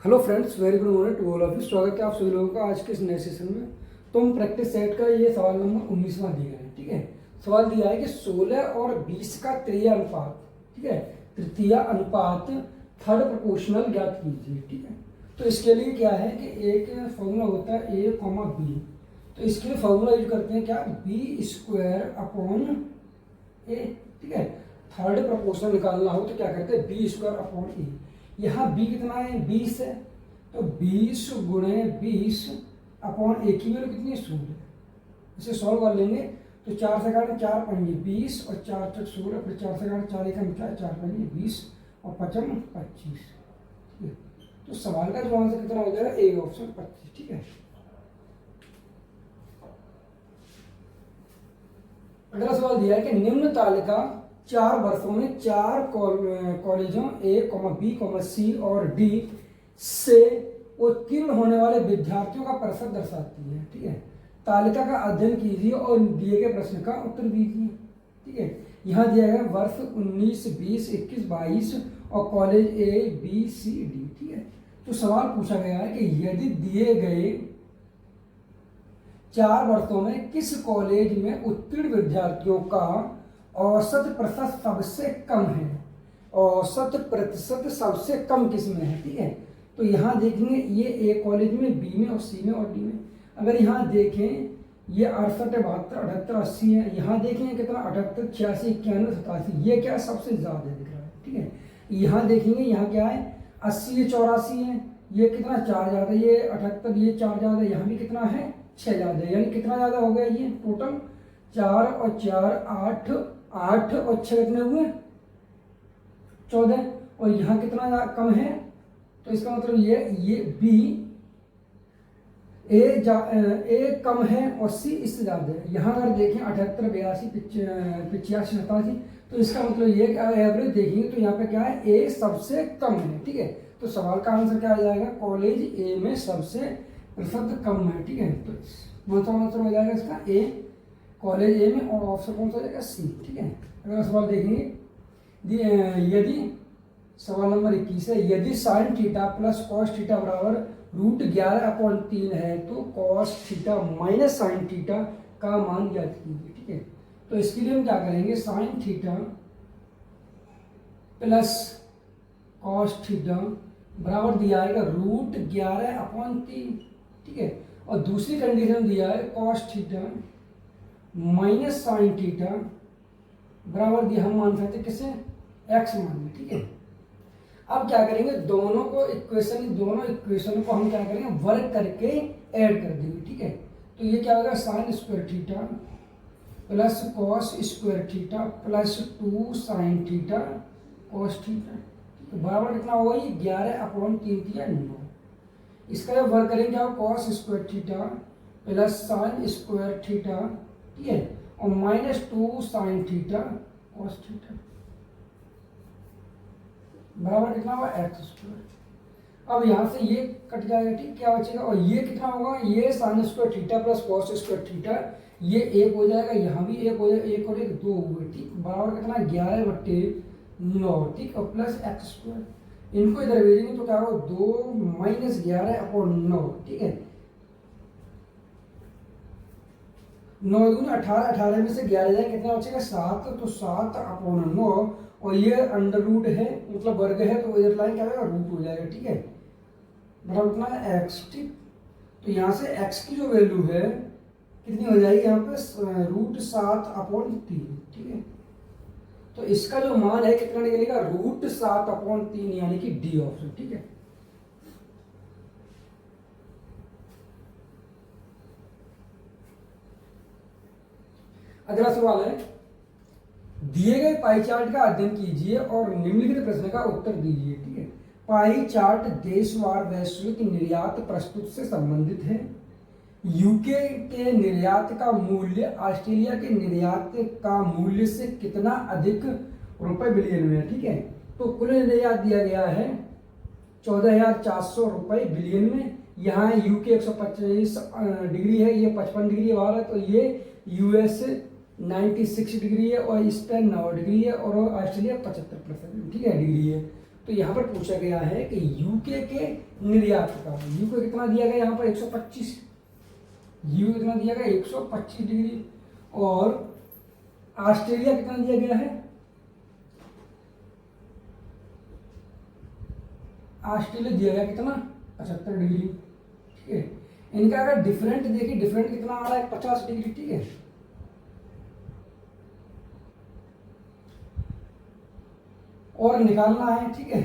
Hello friends, very good morning to all of you. स्वागत है आप सभी लोगों का आज के इस नए सेशन में। तो हम प्रैक्टिस सेट का ये सवाल नंबर 19वां दिया है। ठीक है, सवाल दिया है कि 16 और 20 का तृतीय अनुपात, ठीक है, तृतीय अनुपात थर्ड प्रोपोर्शनल ज्ञात कीजिए। ठीक है, तो इसके लिए क्या है कि एक फॉर्मूला होता है ए कॉमा बी। तो इसके लिए फॉर्मूला यूज करते हैं क्या, बी स्क्वायर अपॉन ए। ठीक है, थर्ड प्रोपोर्शनल निकालना हो तो क्या करते हैं, बी स्क्वायर अपॉन ए। यहाँ b कितना है, 20 है, तो 20 गुणे 20 अपॉन ए की वैल्यू कितनी है, 16। इसे सॉल्व कर लेंगे तो 4 से काटें 4 पंजे 20 और 4 तक 16, फिर 4 से काटें 4 एक मिलता है 4 पंजे 20 और 5 25। ठीक है, तो सवाल का जो आंसर कितना हो जाएगा, ए ऑप्शन 25। ठीक है, अगला सवाल दिया है कि निम्न तालिका 4 वर्षों में 4 कॉलेजों ए बी सी और डी से उत्तीर्ण होने वाले विद्यार्थियों का प्रतिशत दर्शाती है। ठीक है, तालिका का अध्ययन कीजिए और दिए गए प्रश्न का उत्तर दीजिए। ठीक है, यहाँ दिया गया वर्ष 19, 20, 21, 22 और college A B C D. ठीक है, तो सवाल पूछा गया है कि यदि दिए गए 4 वर्षों में किस कॉलेज में उत्तीर्ण विद्यार्थियों का औसत प्रतिशत सबसे कम है, औसत प्रतिशत सबसे कम किस में है। ठीक है, तो यहाँ देखेंगे ये ए कॉलेज में, बी में और सी में और डी में। अगर यहाँ देखें ये 68, 72, 78, 80 है। यहाँ देखेंगे कितना 78, 86, 91, 87, ये क्या सबसे ज़्यादा दिख रहा है। ठीक है, यहाँ देखेंगे यहाँ क्या है 80, 84 है, ये कितना 4 ज़्यादा, ये 78, ये 4 ज़्यादा, यहाँ भी कितना है 6 ज़्यादा, यानी कितना ज़्यादा हो गया ये टोटल 4 और 4 8, 8 और 6 कितने हुए 14। और यहाँ कितना कम है, तो इसका मतलब ये बी ए कम है और सी इससे ज़्यादा है। यहाँ अगर देखें 78, 82, 85, 87, तो इसका मतलब ये कि एवरेज देखेंगे तो यहाँ पे क्या है, ए सबसे कम है। ठीक है, तो सवाल का आंसर क्या आ जाएगा, कॉलेज ए में सबसे प्रतिशत कम है। ठीक है, तो कौन सा आंसर हो जाएगा इसका, ए कॉलेज ए में, और ऑप्शन कौन सा हो जाएगा, सी। ठीक है, अगला सवाल देखेंगे, यदि सवाल नंबर 21 है, यदि sine theta plus cos theta बराबर √11/3 है तो cos theta minus sine theta का मान ज्ञात कीजिए। ठीक है, तो इसके लिए हम क्या करेंगे, sine theta plus cos theta बराबर दिया है √11/3। ठीक है, और दूसरी कंडीशन दिया है cos theta minus sine theta बराबर दिया, हम मान सकते किसे, एक्स मान लें। ठीक है, अब क्या करेंगे, दोनों इक्वेशन को हम क्या करेंगे, वर्क करके ऐड कर देंगे। ठीक है, तो ये क्या होगा, sine square theta plus cos square theta plus 2 sine theta cos theta, तो बराबर कितना होगा, ये 11/3 या 9। इसका जब वर्क करेंगे क्या, cos square theta plus sine square theta, ठीक है, और minus 2 sine theta cos theta बराबर कितना होगा, एक्स स्क्वायर। अब यहाँ से ये कट जाएगा। ठीक, क्या बचेगा, और ये कितना होगा, ये sine square theta plus cos square theta, ये 1 हो जाएगा, यहाँ भी 1 हो जाएगा, 1 और 1 2 हुए। ठीक, बराबर कितना 11/9। ठीक, और प्लस एक्स स्क्वायर, इनको इधर भेजेंगे तो क्या होगा, 2 माइनस 11/9। ठीक है, 9 दूनी 18, 18 में से 11 जाए कितना बचेगा 7, तो 7/9, और ये अंडर रूट है मतलब वर्ग है, तो इधर लाइन क्या होगा, रूट हो जाएगा। ठीक है, बराबर कितना है एक्स। ठीक, तो यहाँ से एक्स की जो वैल्यू है कितनी हो जाएगी, यहाँ पे √7/3। ठीक है, तो इसका जो मान है कितना निकलेगा, √7/3, यानी कि डी ऑप्शन। ठीक है, अगला सवाल है, दिए गए पाई चार्ट का अध्ययन कीजिए और निम्नलिखित प्रश्न का उत्तर दीजिए। ठीक है, पाई चार्ट देशवार वैश्विक निर्यात प्रस्तुत से संबंधित है। यूके के निर्यात का मूल्य ऑस्ट्रेलिया के निर्यात का मूल्य से कितना अधिक रुपए बिलियन में है। ठीक है, तो कुल निर्यात दिया गया है 14,400 रुपए बिलियन में। यहाँ यूके 125 डिग्री है, ये 55 डिग्री है भारत, और ये यूएस 96 डिग्री है, और स्पेन 9 डिग्री है, और ऑस्ट्रेलिया 75% ठीक है डिग्री है। तो यहाँ पर पूछा गया है कि यूके के निर्यात का, यूके कितना दिया गया यहाँ पर 125, यू कितना दिया गया 125 डिग्री, और ऑस्ट्रेलिया कितना दिया गया है, ऑस्ट्रेलिया दिया गया कितना 75 डिग्री, ठीक है। इनका अगर डिफरेंट देखिए, डिफरेंट कितना आ रहा है 50 डिग्री, ठीक है। और निकालना है, ठीक है।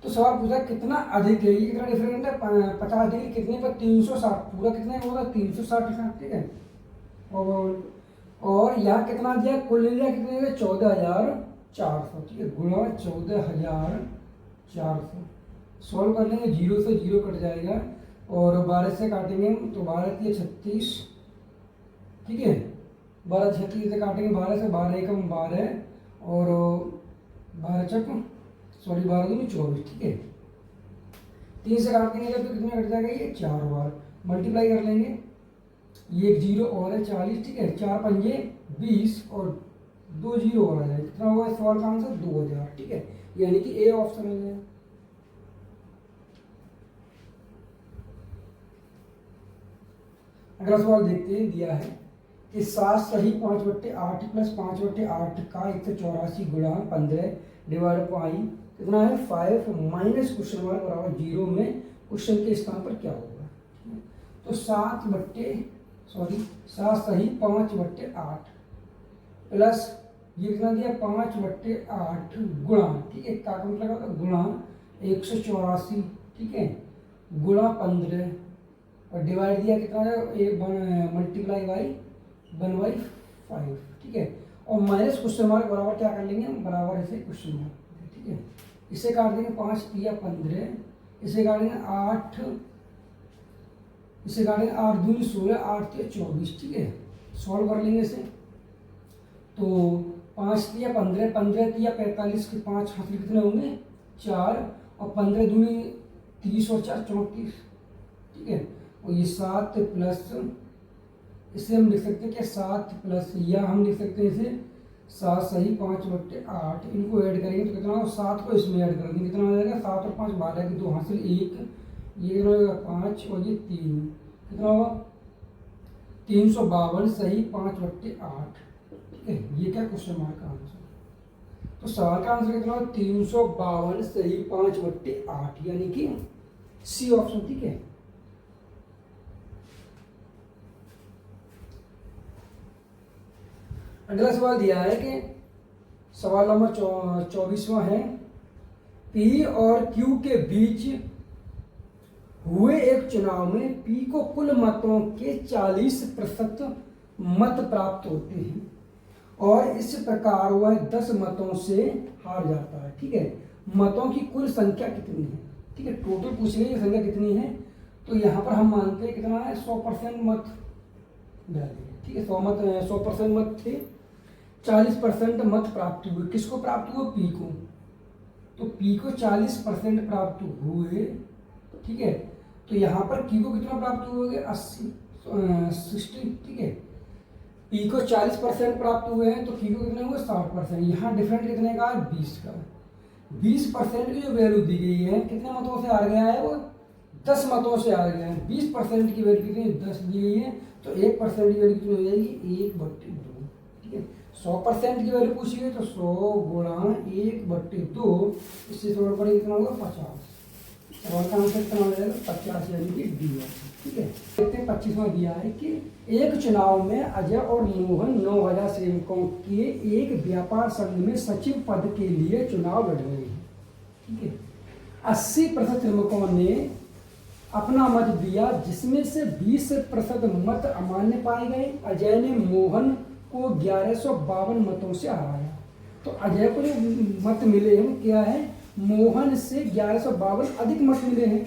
तो सवाल पूछा कितना अधिक है, ये कितना डिफरेंट है 50 डिग्री, कितने पर 360, पूरा कितने होगा 360 का, ठीक है। और यहाँ कितना दिया, कुल दिया कितने दिया 14,400, ठीक है, गुणा 14,400। सॉल्व कर लेंगे, 0 से 0 कट जाएगा, और 12 से काटेंगे तो 12 के 36, ठीक है। 12 36 से काटेंगे, 12 से 12 एकम 12, और 12 चक 12 दूनी 24, ठीक है। 3 से काट देंगे तो कितने कट जाएगा, ये 4 बार मल्टीप्लाई कर लेंगे, ये 1 0 और है 40, ठीक है। 4 पंजे 20 और 2 0 और आ जाएगा, कितना होगा इस सवाल का आंसर 2000, ठीक है। यानी कि ए ऑप्शन हो जाएगा। अगला सवाल देखते हैं, दिया है कि 7 सही 5/8 प्लस 5/8 का 184 गुणा 15 डिवाइड बाई कितना है 5 माइनस क्वेश्चन मार्क बराबर 0 में क्वेश्चन के स्थान पर क्या होगा। तो 7 सही 5/8 प्लस ये कितना दिया 5/8 गुणा, ठीक है, का मतलब लगा गुणा 184, ठीक है, गुणा 15 और डिवाइड दिया कितना है मल्टीप्लाई बाई 1/5, ठीक है। और माइनस क्वेश्चन मार्क बराबर क्या कर लेंगे हम, बराबर ऐसे क्वेश्चन मार्क, ठीक है। इसे काट देंगे 5 या 15, इसे काट देंगे 8, इसे काट देंगे 8 दूनी 16, 8 या 24, ठीक है। सॉल्व कर लेंगे इसे, तो 5 या 15, 15 या 45 के 5 हासिल कितने होंगे 4, और 15 दूनी 30 और 4 34, ठीक है। और ये 7 प्लस, इसे हम लिख सकते हैं क्या 7 प्लस, या हम लिख सकते हैं इसे 7 सही 5/8, इनको ऐड करेंगे तो कितना होगा, 7 को इसमें ऐड कर देंगे, कितना हो जाएगा 7 और 5 12 की 2 हासिल 1, ये कितना होगा 5 और ये 3, कितना होगा 352 सही 5/8, ठीक है। ये क्या क्वेश्चन मार्क का आंसर, तो सवाल का आंसर कितना होगा 352 सही 5/8, यानी कि सी ऑप्शन, ठीक है। अगला सवाल दिया है कि सवाल नंबर 24वां है, पी और क्यू के बीच हुए एक चुनाव में पी को कुल मतों के 40% मत प्राप्त होते हैं और इस प्रकार वह 10 मतों से हार जाता है, ठीक है। मतों की कुल संख्या कितनी है, ठीक है, टोटल पूछी गई संख्या कितनी है, तो यहाँ पर हम मानते हैं कितना है 100% मत डालेंगे, ठीक है। 100% मत थे, 40% मत प्राप्त हुए, किसको प्राप्त हुए पी को, तो पी को 40% प्राप्त हुए, ठीक है। तो यहाँ पर क्यू को कितना प्राप्त हुए 60, ठीक है। पी को 40% प्राप्त हुए हैं तो क्यू को कितने हुए 60%। यहाँ डिफरेंट कितने का है 20 का, 20% की जो वैल्यू दी गई है कितने मतों से हार गया है वो 10 मतों से हार गया है। 20% की वैल्यू कितनी 10 दी गई है, तो 1% की वैल्यू कितनी हो जाएगी 1/2, ठीक है। 100% की वैल्यू पूछी है तो 100 गुणा 1/2, इससे थोड़ा बड़ा कितना होगा 50। सवाल का आंसर कितना हो जाएगा 50, यानी कि डी, ठीक है। देखते हैं 25वां दिया है कि एक चुनाव में अजय और मोहन 9000 श्रमिकों के एक व्यापार संघ में सचिव पद के लिए चुनाव लड़ रहे हैं, ठीक है। 80% श्रमिकों ने अपना मत दिया, जिसमें से 20% मत अमान्य पाए गए। अजय ने मोहन को 1152 मतों से हराया। तो अजय को जो मत मिले हैं क्या है, मोहन से 1152 अधिक मत मिले हैं,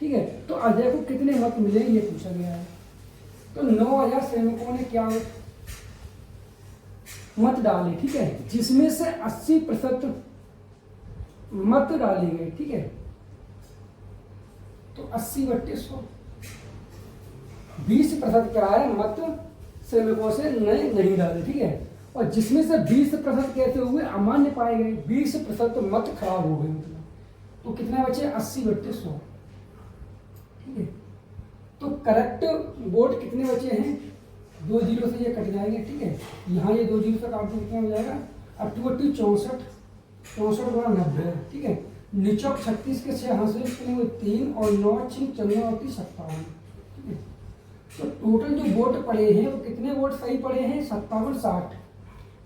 ठीक है। तो अजय को कितने मत मिले ये पूछा गया है। तो 9000 श्रमिकों ने क्या मत डाले, ठीक है, जिसमें से 80% मत डाले गए, ठीक है। तो 80/100, 20% क्या है मत श्रमिकों से नहीं डाले, ठीक है। और जिसमें से 20% कैसे हुए, अमान्य पाए गए, 20% मत खराब हो गए मतलब। तो कितना बचे, 80/100, ठीक है। तो करेक्ट वोट कितने बचे हैं, 2 जीरो से ये कट जाएंगे, ठीक है। यहाँ ये 2 जीरो से काट दो, कितना हो जाएगा, 8 64, 64 गुणा 90, ठीक है। निचोक 36 के 6 हासिल कितने हुए, 3 और 9 6 14 और 30 57, ठीक है। तो टोटल जो वोट पड़े हैं वो कितने वोट सही पड़े हैं, 57 60,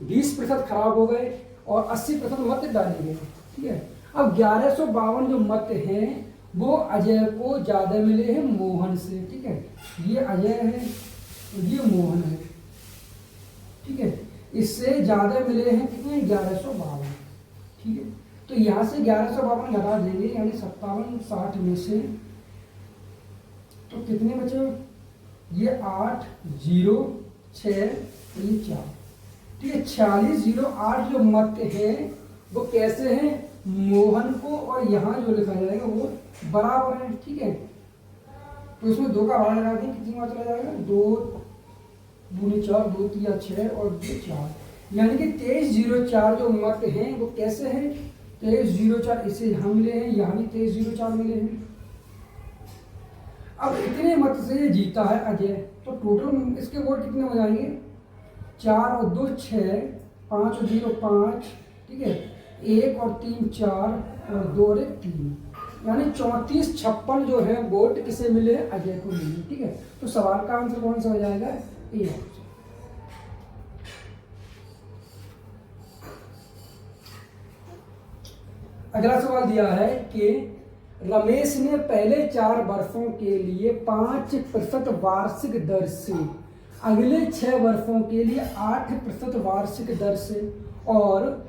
20% खराब हो गए और 80% मत डाले गए, ठीक है। अब 1152 जो मत हैं वो अजय को ज्यादा मिले हैं मोहन से, ठीक है। ये अजय है, ये मोहन है, ठीक है। इससे ज्यादा मिले हैं कितने, 1152, ठीक है। तो यहां से 1152 घटा देंगे, यानी 57 60 में से तो कितने बचे, ये 8 0 6 ये 4, ठीक है। 4608 जो मत है वो कैसे हैं, मोहन को और यहाँ जो लिखा जाएगा वो बराबर है, ठीक है। तो इसमें 2 का भाग लगा दें, कितनी बार चला जाएगा, 2 दूनी 4, 2 3 6 और 2 4, यानी कि 2304 जो मत हैं वो कैसे हैं, 2304, इसे यहाँ मिले हैं, यहाँ भी 2304 मिले हैं। अब इतने मत से ये जीता है अजय, तो टोटल इसके वोट कितने हो जाएंगे, 4 और 2 6, 5 और 0 5, ठीक है। 1 और 3 4 और 2 और 1 3, यानी 34 56 जो है वोट किसे मिले, अजय को मिले, ठीक है। तो सवाल का आंसर कौन सा हो जाएगा, ए ऑप्शन। अगला सवाल दिया है कि रमेश ने पहले 4 वर्षों के लिए 5% वार्षिक दर से, अगले 6 वर्षों के लिए 8% वार्षिक दर से और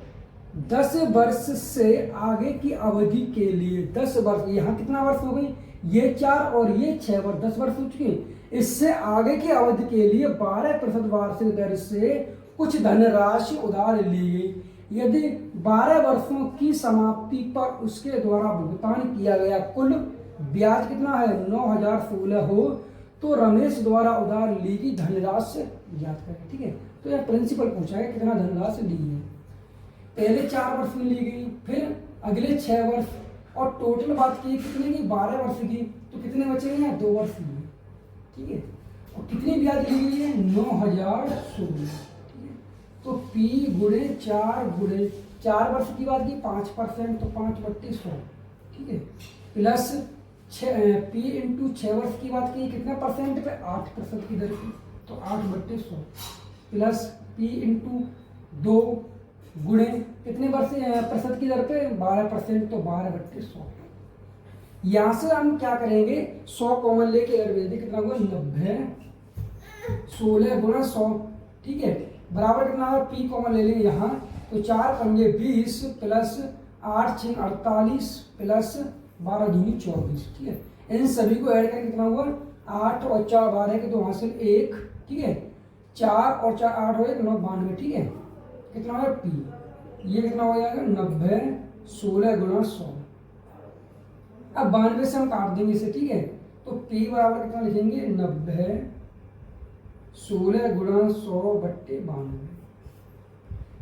10 वर्ष से आगे की अवधि के लिए 10 वर्ष, यहाँ कितना वर्ष हो गई, ये 4 और ये 6 वर्ष, 10 वर्ष हो चुके। इससे आगे की अवधि के लिए 12% वार्षिक दर से कुछ धनराशि उधार ली गई। यदि 12 वर्षों की समाप्ति पर उसके द्वारा भुगतान किया गया कुल ब्याज कितना है, 9016 हो, तो रमेश द्वारा उधार ली गई धनराशि ज्ञात करें, ठीक है। तो यह प्रिंसिपल पूछा है कितना धनराशि ली है, पहले 4 वर्ष में ली गई, फिर अगले 6 वर्ष, और टोटल बात की कितने की, 12 वर्ष की, तो कितने बचेंगे यहाँ, 2 वर्ष लिए, ठीक है। और कितनी ब्याज ली गई है, 9016, तो P गुणे 4 वर्ष की बात की 5%, तो 5/100, ठीक है। प्लस P इंटू 6 वर्ष की बात की कितना परसेंट पे, 8% की दर की, तो 8/100 प्लस P इंटू 2 गुणे कितने वर्ष प्रतिशत की दर पे, 12%, तो 12/100। यहां से हम क्या करेंगे, 100 कॉमन लेके अगर भेज दें कितना होगा, 90 16 गुणा 100, ठीक है, बराबर कितना है, P कॉमन ले लेंगे यहाँ, तो 4 पंजे 20 प्लस 8 6 48 प्लस 12 दूनी 24, ठीक है। इन सभी को ऐड करके कितना हुआ, 8 और 4 12 के, तो वहां से 1, ठीक है, 4 और 4 8 हो गए, 9 92, ठीक है। कितना होगा P, ये कितना हो जाएगा, 90 16 गुणा 100। अब 92 से हम काट देंगे इसे, ठीक है। तो P बराबर कितना लिखेंगे, 90 16 गुणा 100/92।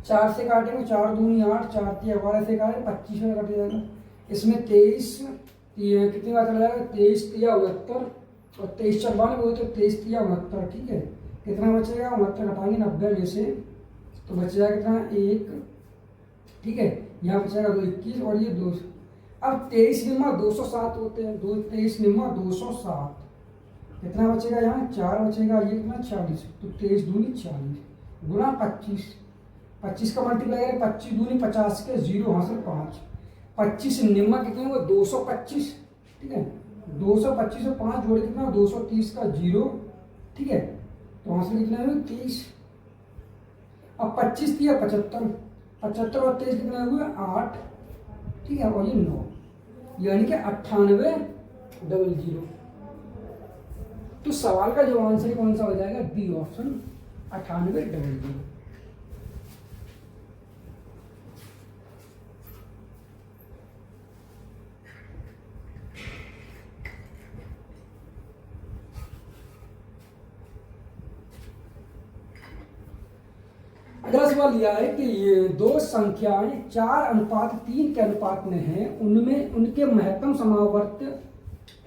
4 से काटेंगे, 4 दूनी 8, 4 3 12 से काटे 25 में कट जाएगा। इसमें 23 कितनी बार चला जाएगा, 23 3 69 और 23 4 92, तो 23 3 69, ठीक है। कितना बचेगा, 69 घटाएंगे 90 में से, तो बचेगा कितना 1, ठीक है। यहाँ बचेगा 2 21 और ये 2। अब 23 निम्मा 207 होते हैं, 23 निम्मा 207, कितना बचेगा यहाँ, 4 बचेगा, ये कितना 40, तो 23 दूनी 40 गुणा 25, 25 का मल्टीप्लाई करें, 25 दूनी 50 के 0 हासिल 5, 25 निम्मा कितने हुए, 225, ठीक है। 225 और 5 जोड़े कितना, 230 का 0, ठीक है, तो हासिल कितना है 30। अब 25 दिया 75, 75 और 23 कितना हुआ 8, ठीक है, और ये 9, यानी कि 9800। तो सवाल का जो आंसर कौन सा हो जाएगा, बी ऑप्शन 9800। अगला सवाल यह है कि ये दो संख्याएं 4:3 के अनुपात में हैं, उनमें उनके महत्तम समापवर्त्य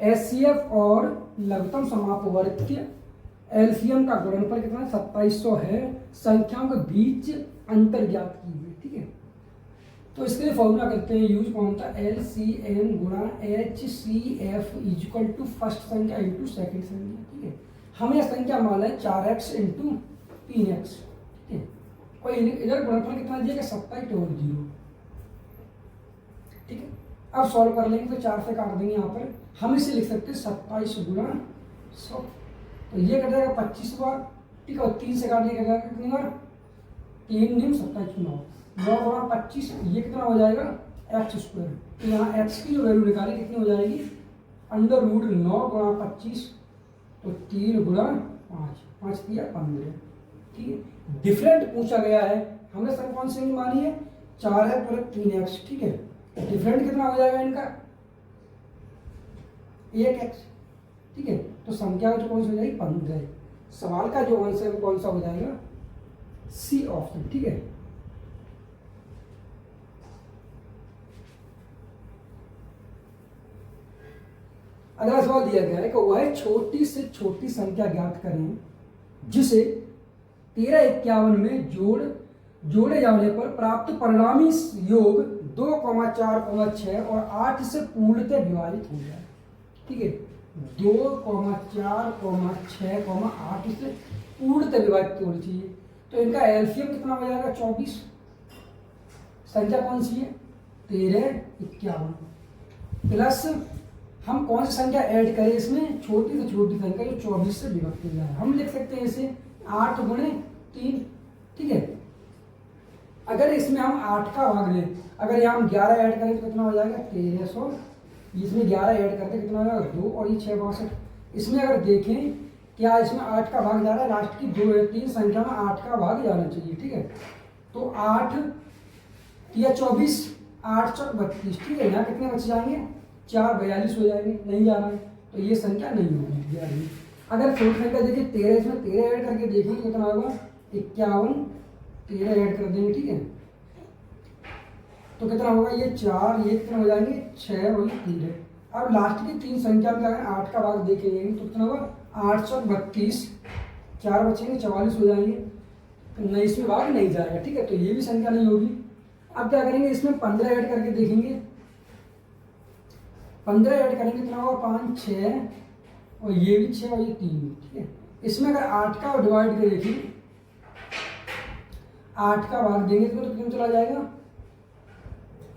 HCF और लघुत्तम समापवर्त्य LCM का गुणनफल कितना 2700 है। संख्याओं के बीच अंतर ज्ञात कीजिए। ठीक है, तो इसके लिए फॉर्मूला करते हैं यूज कौन था, LCM गुणा HCF इक्वल टू फर्स्ट संख्या इंटू सेकेंड संख्या। ठीक है, हमें यह संख्या मान है 4x इंटू 3x। ठीक है, और इधर गुणनफल कितना दिया 27 और 0। ठीक है, अब सॉल्व कर लेंगे तो 4 से काट देंगे। यहाँ पर हम इसे लिख सकते हैं 27 गुणा 100, तो ये कट जाएगा 25 बार। ठीक है, और 3 से काटने का जाएगा कितनी बार, 3 निम 27 9 गुणा 25, ये कितना हो जाएगा x²। तो यहाँ x की जो वैल्यू निकाली कितनी हो जाएगी √9 गुणा 25, तो 3 गुणा 5, 5 दिया 15। ठीक है, डिफरेंट पूछा गया है, हमने सर कौन सी मानी है 4 + 3x। ठीक है, डिफरेंट कितना हो जाएगा इनका 1x। ठीक है, तो संख्या जो कौन सी हो जाएगी 15। सवाल का जो आंसर है कौन सा हो जाएगा सी ऑप्शन। ठीक है, अगला सवाल दिया गया है कि वह छोटी से छोटी संख्या ज्ञात करें जिसे 1351 में जोड़े जाने पर प्राप्त परिणामी योग 2, 4, 6 और 8 से पूर्णतः विभाजित हो जाए। ठीक है, 2, 4, 6, 8 से पूर्णतः विभाजित होनी चाहिए। तो इनका एलसीएम कितना हो जाएगा 24। संख्या कौन सी है 1351 प्लस हम कौन सी संख्या ऐड करें इसमें, छोटी से छोटी संख्या जो 24 से विभक्त हो जाए। हम लिख सकते हैं इसे 8 × 3। ठीक है, अगर इसमें हम 8 का भाग लें, अगर यहाँ हम 11 ऐड करें तो कितना हो जाएगा 1300, इसमें 11 ऐड करते कितना हो जाएगा 2 और ये 6 62। इसमें अगर देखें क्या इसमें 8 का भाग जा रहा है, लास्ट की 2 या 3 संख्या में 8 का भाग जाना चाहिए। ठीक है, तो 8 या 24, 8 × 32। ठीक है, यहाँ कितने बच जाएंगे 4 42 हो जाएंगे, नहीं जा रहा है तो ये संख्या नहीं होगी 11। अगर छोटी संख्या देखिए 13, इसमें 13 ऐड करके देखेंगे कितना होगा 51, 13 ऐड कर देंगे। ठीक है, तो कितना होगा ये 4, ये कितना हो जाएंगे 6 और ये 3 है। अब लास्ट की 3 संख्या में अगर 8 का भाग देखेंगे तो कितना होगा 8 × 32, 4 बचेंगे 44 हो जाएंगे, तो 19 में भाग नहीं जाएगा। ठीक है, तो ये भी संख्या नहीं होगी। अब क्या करेंगे इसमें 15 ऐड करके देखेंगे, 15 ऐड करेंगे कितना होगा 5, 6 और ये भी 6 और ये 3। ठीक है, इसमें अगर 8 का डिवाइड कर देखिए, 8 का भाग देंगे तो कितना चला जाएगा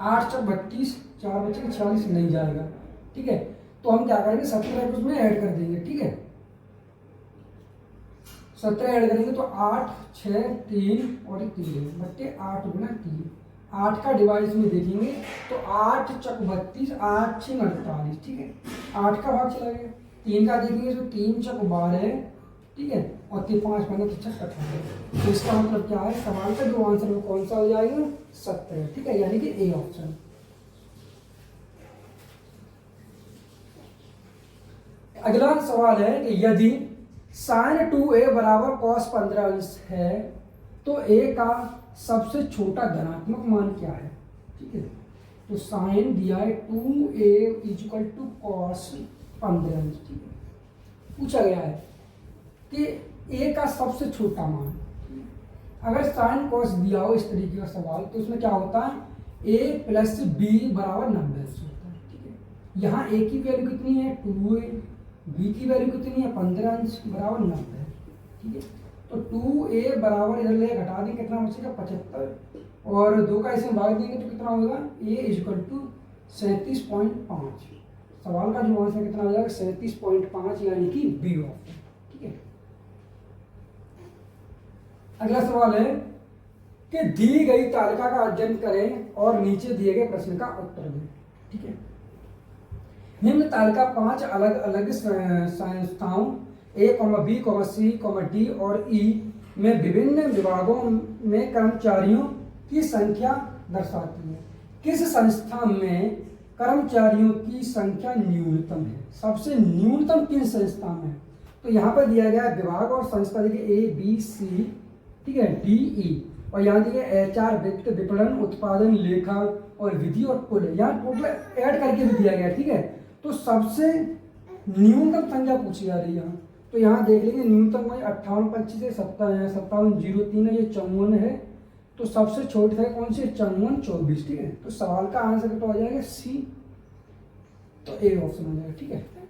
8 × 32, 4 बचेंगे 46, नहीं जाएगा। ठीक है, तो हम क्या करेंगे 17 उसमें ऐड कर देंगे। ठीक है, 17 ऐड करेंगे तो 8, 6, 3 और 3 बट्टे 8 × 3। 8 का डिवाइड इसमें देखेंगे तो 8 × 32, 8 × 6 48। ठीक है, 8 का भाग चला गया। 3 का देखेंगे तो 3 × 12। ठीक है, और 5 × 5 18। तो इसका मतलब क्या है, सवाल का जो आंसर है वो कौन सा हो जाएगा 17। ठीक है, यानी कि ए ऑप्शन। अगला सवाल है कि यदि sin 2a = cos 15 है तो a का सबसे छोटा धनात्मक मान क्या है। ठीक है, तो साइन दिया है 2a = cos 15। ठीक है, पूछा गया है कि a का सबसे छोटा मान। अगर साइन कॉस दिया हो इस तरीके का सवाल तो उसमें क्या होता है a + b = 90 होता है। ठीक है, यहाँ a की वैल्यू कितनी है 2a, b की वैल्यू कितनी है 15 = 90। ठीक है, तो 2a बराबर इधर ले घटा दें कितना बचेगा 75 और 2 का इसमें भाग देंगे तो कितना होगा a = 37.5। सवाल का जो आंसर कितना हो जाएगा 37.5, यानी कि बी ऑप्शन। ठीक है, अगला सवाल है कि दी गई तालिका का अध्ययन करें और नीचे दिए गए प्रश्न का उत्तर दें। ठीक है, निम्न तालिका 5 अलग अलग संस्थाओं A, B, C, D और E में विभिन्न विभागों में कर्मचारियों की संख्या दर्शाती है। किस संस्था में कर्मचारियों की संख्या न्यूनतम है, सबसे न्यूनतम किन संस्था में। तो यहाँ पर दिया गया है विभाग और संस्था देखिए A, B, C, ठीक है, D, E। और यहाँ देखिए HR वित्त विपणन उत्पादन लेखा और विधि और कुल, यहाँ टोटल ऐड करके भी दिया गया, ठीक है। तो सबसे न्यूनतम संख्या पूछी जा रही है यहाँ, तो यहाँ देख लेंगे न्यूनतम 5825 है, 5703 है, ये 54 है। तो सबसे छोटी संख्या कौन सी है? 5424, ठीक है। तो सवाल का आंसर तो आ जाएगा सी, तो ए ऑप्शन हो जाएगा, ठीक है।